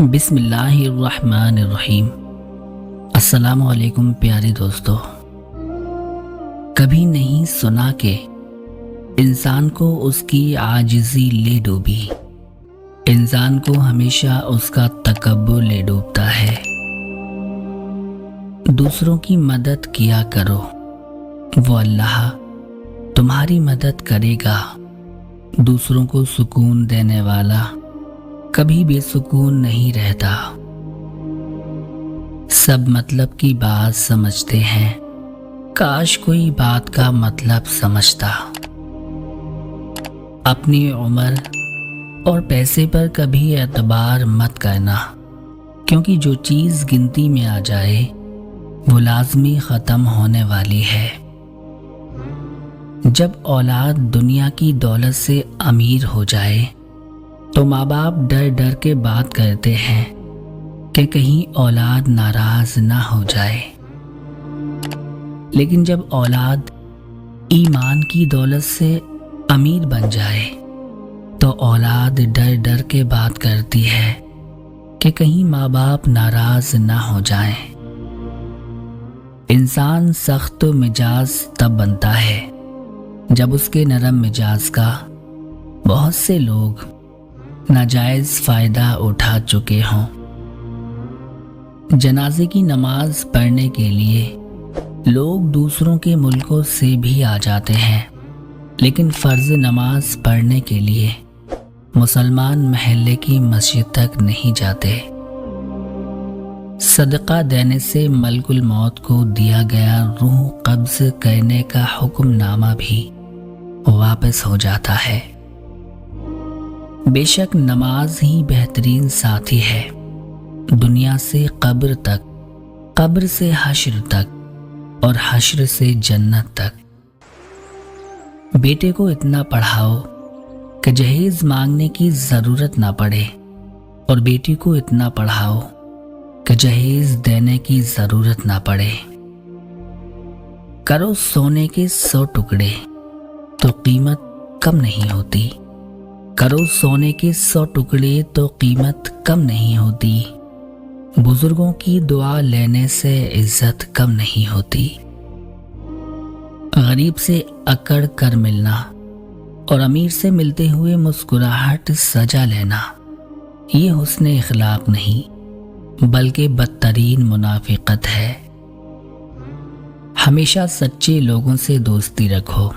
بسم اللہ الرحمن الرحیم۔ السلام علیکم پیارے دوستو۔ کبھی نہیں سنا کہ انسان کو اس کی عاجزی لے ڈوبی، انسان کو ہمیشہ اس کا تکبر لے ڈوبتا ہے۔ دوسروں کی مدد کیا کرو، وہ اللہ تمہاری مدد کرے گا۔ دوسروں کو سکون دینے والا کبھی بے سکون نہیں رہتا۔ سب مطلب کی بات سمجھتے ہیں، کاش کوئی بات کا مطلب سمجھتا۔ اپنی عمر اور پیسے پر کبھی اعتبار مت کرنا، کیونکہ جو چیز گنتی میں آ جائے وہ لازمی ختم ہونے والی ہے۔ جب اولاد دنیا کی دولت سے امیر ہو جائے تو ماں باپ ڈر ڈر کے بات کرتے ہیں کہ کہیں اولاد ناراض نہ ہو جائے، لیکن جب اولاد ایمان کی دولت سے امیر بن جائے تو اولاد ڈر ڈر کے بات کرتی ہے کہ کہیں ماں باپ ناراض نہ ہو جائیں۔ انسان سخت مزاج تب بنتا ہے جب اس کے نرم مزاج کا بہت سے لوگ ناجائز فائدہ اٹھا چکے ہوں۔ جنازے کی نماز پڑھنے کے لیے لوگ دوسروں کے ملکوں سے بھی آ جاتے ہیں، لیکن فرض نماز پڑھنے کے لیے مسلمان محلے کی مسجد تک نہیں جاتے۔ صدقہ دینے سے ملک الموت کو دیا گیا روح قبض کرنے کا حکم نامہ بھی واپس ہو جاتا ہے۔ بے شک نماز ہی بہترین ساتھی ہے، دنیا سے قبر تک، قبر سے حشر تک، اور حشر سے جنت تک۔ بیٹے کو اتنا پڑھاؤ کہ جہیز مانگنے کی ضرورت نہ پڑے، اور بیٹی کو اتنا پڑھاؤ کہ جہیز دینے کی ضرورت نہ پڑے۔ کرو سونے کے 100 ٹکڑے تو قیمت کم نہیں ہوتی، کرو سونے کے 100 ٹکڑے تو قیمت کم نہیں ہوتی۔ بزرگوں کی دعا لینے سے عزت کم نہیں ہوتی۔ غریب سے اکڑ کر ملنا اور امیر سے ملتے ہوئے مسکراہٹ سجا لینا، یہ حسن اخلاق نہیں بلکہ بدترین منافقت ہے۔ ہمیشہ سچے لوگوں سے دوستی رکھو،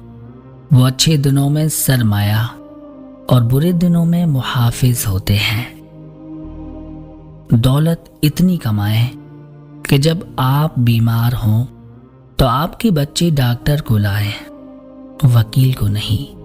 وہ اچھے دنوں میں سرمایہ اور برے دنوں میں محافظ ہوتے ہیں۔ دولت اتنی کمائیں کہ جب آپ بیمار ہوں تو آپ کے بچے ڈاکٹر کو لائیں، وکیل کو نہیں۔